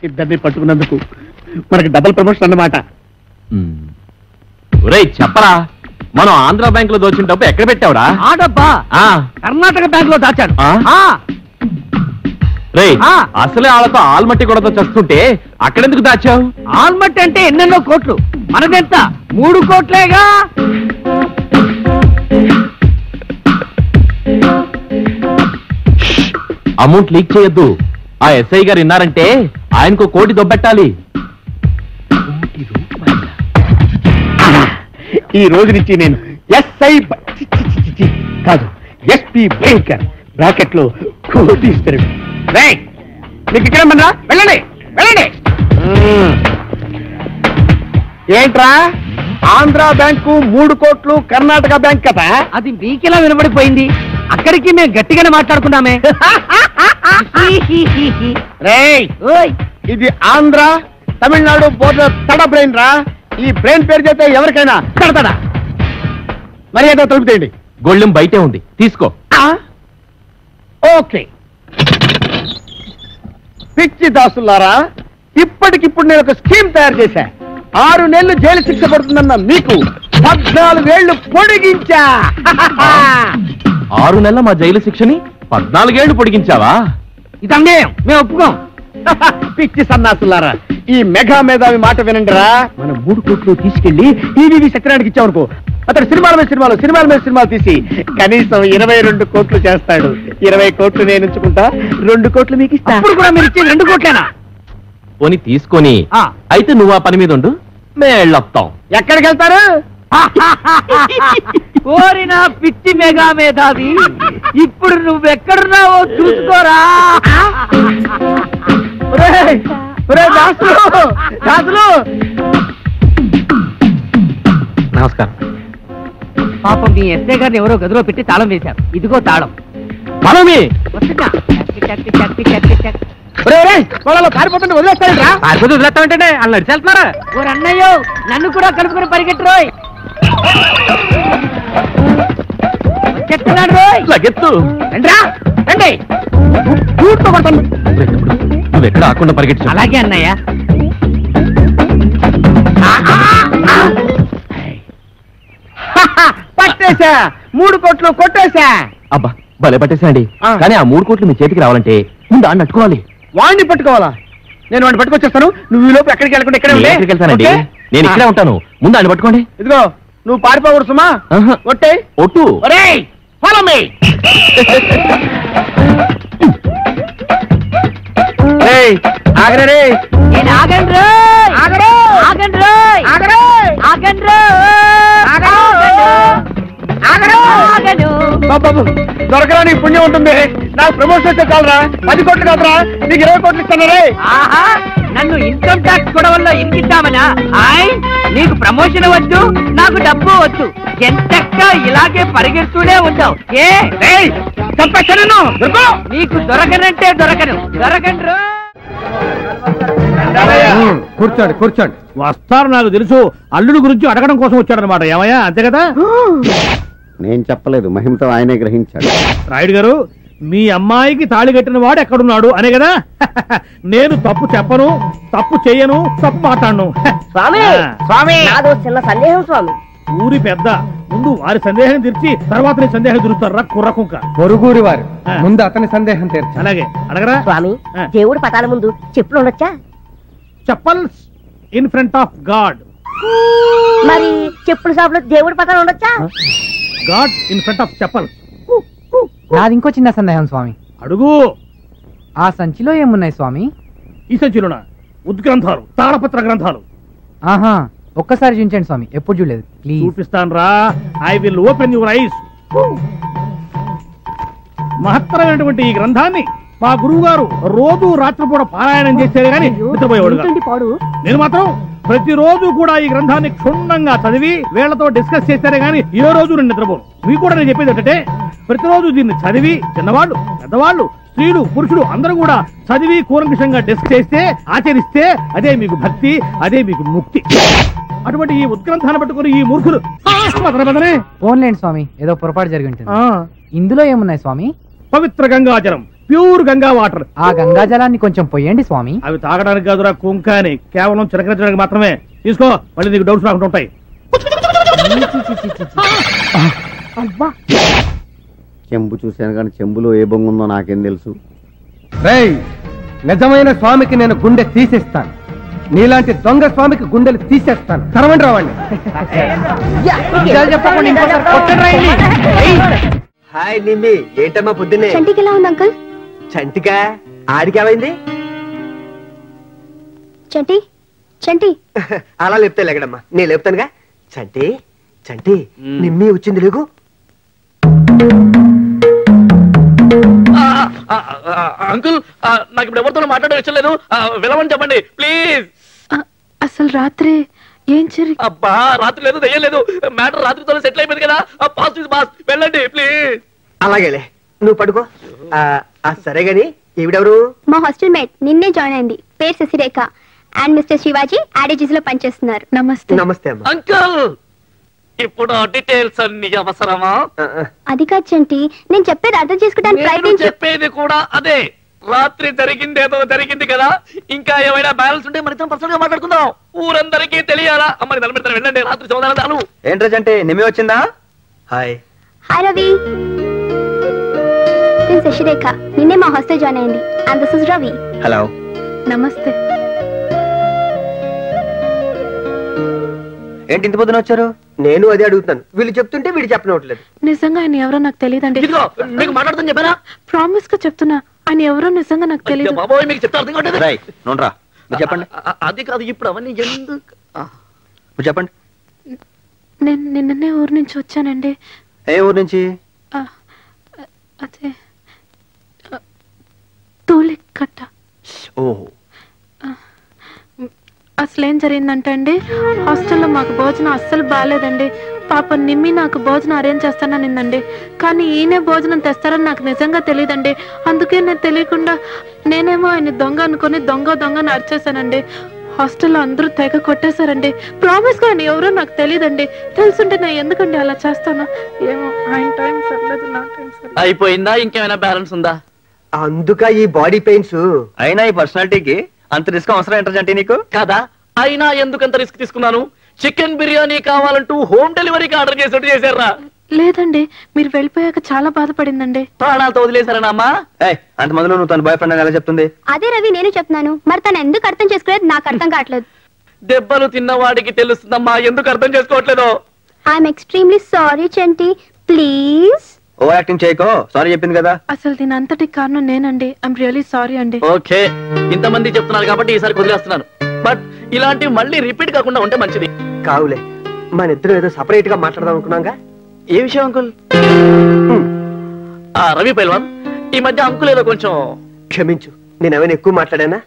ఇద్దరిని పట్టుకున్నందుకు మనకి double promotion అన్నమాట. చెప్పరా, మనం ఆంధ్ర బ్యాంక్ లో దోచిన డబ్బు ఎక్కడ పెట్టావురా? ఆ డబ్బా కర్ణాటక బ్యాంక్ లో దాచాను. అసలే వాళ్ళతో ఆల్మట్టి కూడా చస్తుంటే అక్కడెందుకు దాచావు? ఆల్మట్టి అంటే ఎన్నెన్నో కోట్లు, మనదెంత 3 కోట్లేగా. అమౌంట్ లీక్ చేయొద్దు. ఆ ఎస్ఐ గారు విన్నారంటే ఆయనకు 1 కోటి దొబ్బెట్టాలి. ఈ రోజు నుంచి నేను ఎస్ఐ కాదు, ఎస్పీ భయంకర్, బ్రాకెట్ లో కోటీశ్వరుడు. మీకు ఇక్కడ మన్నా వెళ్ళండి వెళ్ళండి. ఏంట్రా ఆంధ్ర బ్యాంకు 3 కోట్లు, కర్ణాటక బ్యాంక్ కదా? అది మీకెలా వినబడిపోయింది? అక్కడికి మేము గట్టిగానే మాట్లాడుకున్నామే. ఇది ఆంధ్ర తమిళనాడు బోర్డర్ తడ బ్రెయిన్ రా. ఈ బ్రెయిన్ పేరు చేస్తే ఎవరికైనా తడతడా. మర్యాద తలుపుతేయండి. గొళ్ళెం బయటే ఉంది, తీసుకో. ఓకే. పిచ్చి దాసులారా, ఇప్పటికిప్పుడు నేను ఒక స్కీమ్ తయారు చేశా. 6 నెలలు జైలు శిక్ష పడుతుందన్న మీకు 14 ఏళ్లు పొడిగించా. 6 నెలల మా జైలు శిక్షని 14 ఏళ్లు పొడిగించావా? ఇది అన్యాయం, మేము ఒప్పుకోం. పిచ్చి సన్నాసులారా, ఈ మెగా మేధావి మాట వినండిరా. మనం 3 కోట్లు తీసుకెళ్లి ఈవీవి సత్యనారాయణకి ఇచ్చామనుకో, అతడు సినిమాల మీద సినిమాలు తీసి కనీసం 22 కోట్లు చేస్తాడు. 20 కోట్లు నేను ఉంచుకుంటా, 2 కోట్లు మీకు ఇస్తా. అప్పుడు కూడా మీరు ఇచ్చేది 2 కోట్లేనా? పోనీ తీసుకొని అయితే నువ్వు ఆ పని మీద ఉండు, మేళ్ళొస్తాం. ఎక్కడికి వెళ్తారు? కోరిన పిచ్చి మెగా మేధావి, ఇప్పుడు నువ్వెక్కడున్నావో చూసుకోరా. నమస్కారం. పాపం మీ ఎస్ఐ గారిని ఎవరో గదిలో పెట్టి తాళం వేశారు. ఇదిగో తాళం. పారిపోతుంటే వదిలేస్తానంటే వాళ్ళు నడిచేస్తున్నారా? ఓ అన్నయ్యో, నన్ను కూడా కలుపుకొని పరిగెట్టురోయ్. చెప్తున్నాడు రోయ్. రండి. నువ్వెక్కడ ఆకుండా పరిగెట్టు. అలాగే అన్నయ్య. పట్టేశా, 3 కోట్లు కొట్టేశా. అబ్బా భలే పట్టేశాండి. కానీ ఆ 3 కోట్లు మీ చేతికి రావాలంటే ముందు ఆడిని అట్టుకోవాలి. వాడిని పట్టుకోవాలా? నేను వాడిని పట్టుకొచ్చేస్తాను. నువ్వు ఈ లోపు ఎక్కడికి వెళ్ళకుండా ఇక్కడే ఉండే. ఎక్కడికి వెళ్తానండి? నేను ఇక్కడే ఉంటాను. ముందు ఆడిని పట్టుకోండి. ఇదిగో నువ్వు పారిపోకూడదు సుమా. ఒట్టే ఒట్టు. Follow me. ఆగరే. నేను ఆగండి. దొరకరా నీ పుణ్యం ఉంటుంది. నాకు ప్రమోషన్ వచ్చే చాలరా. 10 కోట్లు కాదురా, నీకు 20 కోట్లు ఇస్తానరే. నన్ను ఇన్కమ్ ట్యాక్స్ గొడవల్లో ఇరికిద్దామనా? నీకు ప్రమోషన్ వద్దు, నాకు డబ్బు వద్దు. ఎంతక్క ఇలాగే పరిగెడుతూనే ఉంటావు. నీకు దొరకనంటే దొరకను. దొరకండ్రు. కూర్చోండి. వస్తారు, నాకు తెలుసు. అల్లుడు గురించి అడగడం కోసం వచ్చాడనమాట. ఏమయ్యా, అంతే కదా? నేను చెప్పలేదు, మహిమతో ఆయనే గ్రహించాడు. రాయుడు గారు, మీ అమ్మాయికి తాళి కట్టిన వాడు ఎక్కడున్నాడు అనే కదా. నేను తప్పు చెప్పను, తప్పు చెయ్యను, తప్పు మాట్లాడను. చిన్న సందేహం స్వామి. ఊరి పెద్ద ముందు వారి సందేహం తీర్చి తర్వాత నీ సందేహం తీరుస్తారా కుర్రకుంక. పొరుగురి వారు ముందు అతని సందేహం తీర్చి. అలాగే అడగరా. స్వామి, దేవుడి పటాల ముందు చెప్పులు ఉండొచ్చా? Chappals in front of God. మరి చెప్పుల షాపులో దేవుడి పటాలు ఉండొచ్చా? God in front of chappals. నాది ఇంకో చిన్న సందేహం స్వామి. అడుగు. ఆ సంచిలో ఏమున్నాయి స్వామి? ఈ సంచిలోనా? ఉద్గ్రంథాలు, తాళపత్ర గ్రంథాలు. ఆహా, ఒక్కసారి చూపించండి స్వామి, ఎప్పుడు చూడలేదు. ప్లీజ్. చూపిస్తాను రా. I will open your eyes. మహత్తరమైనటువంటి ఈ గ్రంథాన్ని మా గురువు గారు రోజు రాత్రిపూట పారాయణం చేసేది కానీ నిద్రపోయేవాడు. నేను మాత్రం ప్రతిరోజు కూడా ఈ గ్రంథాన్ని క్షుణ్ణంగా చదివి వీళ్లతో డిస్కస్ చేస్తారే గానీ ఏ రోజు నేను నిద్రపోను. మీకు కూడా నేను చెప్పేది ఏంటంటే, ప్రతిరోజు దీన్ని చదివి చిన్నవాళ్ళు, పెద్దవాళ్ళు, స్త్రీలు పురుషులు అందరూ కూడా చదివి కూలంకషంగా డిస్కస్ చేస్తే ఆచరిస్తే అదే మీకు భక్తి, అదే మీకు ముక్తి. అటువంటి ఈ ఉత్గ్రంథాన్ని పట్టుకుని ఈ మూర్ఖులు ఫోన్లేండి స్వామి, ఏదో పొరపాటు జరిగి ఉంటుంది. ఇందులో ఏమున్నాయి స్వామి? పవిత్ర గంగాజలం, ప్యూర్ గంగా వాటర్. ఆ గంగా జలాన్ని కొంచెం పొయ్యండి స్వామి. అవి తాగడానికి కాదురా కుంకాని, కేవలం చిలకరించడానికి మాత్రమే. తీసుకో, మళ్ళీ నీకు డౌట్స్ రాకుండా ఉంటాయి. చెంబు చూశాను కానీ చెంబులో ఏ బొంగు ఉందో నాకేం తెలుసు. నిజమైన స్వామికి నేను గుండె తీసేస్తాను, నీలాంటి దొంగ స్వామికి గుండెలు తీసేస్తాను. తరవండి రావండి. హాయ్ నిమ్మి, ఏంటమ్మా పొద్దున్నే? చంటికి ఎలా ఉంది అంకుల్? చంటికా? ఆడికేమైంది? చంటి చంటి అలా లేపుతా లేకడమ్మా, నేను లేపుతానుగా. చంటి చంటి, నిమ్మి వచ్చింది లేకు. అంకుల్, నాకు ఇప్పుడు ఎవరితో మాట్లాడే విషయం లేదు, వెళ్ళమని చెప్పండి ప్లీజ్. అసలు రాత్రి ఏం జరిగి? అబ్బా, రాత్రి లేదు, దయ్యలేదు, మ్యాటర్ రాత్రితో సెటిల్ అయిపోయింది కదా. బాస్ వెళ్ళండి ప్లీజ్. అలాగేలే, నువ్వు పడుకో. సరే గాని ఈవిడెవరు? మా హాస్టల్ మేట్, నిన్నే జాయిన్ అయింది. పేరు శశిరేఖ. అండ్ మిస్టర్ శివాజీ యాడేజీస్ లో పనిచేస్తున్నారు. నమస్తే. నమస్తే అమ్మా. అంకుల్, ఇప్పుడు డీటెయిల్స్ అన్ని అవసరమా? అది కాదు చంటి, నేను చెప్పేది అర్థం చేసుకోవడానికి నేను ప్రయత్నించు. చెప్పేది కూడా అదే. రాత్రి జరిగిందేదో జరిగింది కదా, ఇంకా ఏమైనా బ్యాలెన్స్ ఉంటే మన ఇద్దరం పర్సనల్ గా మాట్లాడుకుందాం. ఊరందరికీ తెలియాలా? అమ్మని నిలబెడతాను, వెళ్ళండి. రాత్రి చదువుదాను. ఏంట్రా చంటి, నిమ్మి వచ్చిందా? హాయ్. హాయ్ రవి, నేను శశిరేఖ, నిన్నే మా హాస్టల్ జాయిన్ అయింది. And this is Ravi. Hello. నమస్తే. ఏంటి ఇంత పొద్దున వచ్చారు? నేను అదే అడుగుతాను, వీళ్ళు చెప్తుంటే వీడు చెప్పనట్లేదు. నిజంగా ఆయన ఎవరో నాకు తెలియదండి. ఇదిగో మీకు మాట్లాడుతాను చెప్పానా? ప్రామిస్ గా చెప్తున్నా, ఆయన ఎవరో నిజంగా నాకు తెలియదు. బాబోయ్, మీకు చెప్తే అర్థం కావట్లేదు. మీరు చెప్పండి. అది కాదు, ఇప్పుడు అవన్నీ ఎందుకు? మీరు చెప్పండి. నేను నిన్ననే ఊరు నుంచి వచ్చానండి. ఏ ఊరు నుంచి? అదే తూలికట్ట. ఓహో. అసలేం జరిగిందంటే అండి, హాస్టల్లో మాకు భోజనం అస్సలు బాగాలేదండి. పాప నిమ్మి నాకు భోజనం అరేంజ్ చేస్తాననిందండి, కానీ ఈయనే భోజనం తెస్తారని నాకు నిజంగా తెలియదండి. అందుకే నేను తెలియకుండా నేనేమో ఆయన దొంగ అనుకుని దొంగని అరిచేశానండి. హాస్టల్లో అందరూ తెగ కొట్టేశారండి. ప్రామిస్ గా ఆయన ఎవరో నాకు తెలియదండి. తెలుసుంటే నేను ఎందుకండి అలా చేస్తాను? ఏమో, ఆయన టైం సర్లేదు, నా టైం సర్లేదు. అయిపోయిందా? ఇంకేమైనా బ్యాలెన్స్ ఉందా? అందుక ఈ బాడీ పెయిన్స్. అయినా ఈ పర్సనాలిటీకి అంత రిస్క్ అవసరం ఏంటంటే నీకు కాదా? అయినా ఎందుకంత రిస్క్ తీసుకున్నాను? చికెన్ బిర్యానీ కావాలంటూ హోమ్ డెలివరీకి ఆర్డర్ చేసినట్టు చేశారా? లేదండి, మీరు వెళ్ళిపోయాక చాలా బాధపడిందండి. ప్రాణాలతో వదిలేశారనా అమ్మా? అంత మొదలు నువ్వు తన బాయ్ ఫ్రెండ్ అని ఎలా చెప్తుంది? అదే రవి, నేను చెప్తున్నాను. మరి తను ఎందుకు అర్థం చేసుకోలేదు నాకు అర్థం కావట్లేదు. దెబ్బలు తిన్నవాడికి తెలుస్తుందమ్మా ఎందుకు అర్థం చేసుకోవట్లేదో. I'm extremely sorry Chanti, please. Over acting చేయకో, సారీ చెప్పింది కదా. అసలు దీని అంతటి కారణం నేనండి. ఐఎమ్ రియలీ సారీ అండి. ఓకే, ఇంతమంది చెప్తున్నారు కాబట్టి ఈసారి వదిలేస్తున్నాను. బట్ ఇలాంటివి మళ్ళీ రిపీట్ కాకుండా ఉంటే మంచిది. కావులే, మన ఇద్దరు ఏదో సపరేట్ గా మాట్లాడదాం అనుకున్నాగా. ఏ విషయం అంకుల్? రవి పైల్వాన్, ఈ మధ్య అంకుల్ ఏదో కొంచెం. క్షమించు, నేనేమైనా ఎక్కువ మాట్లాడానా?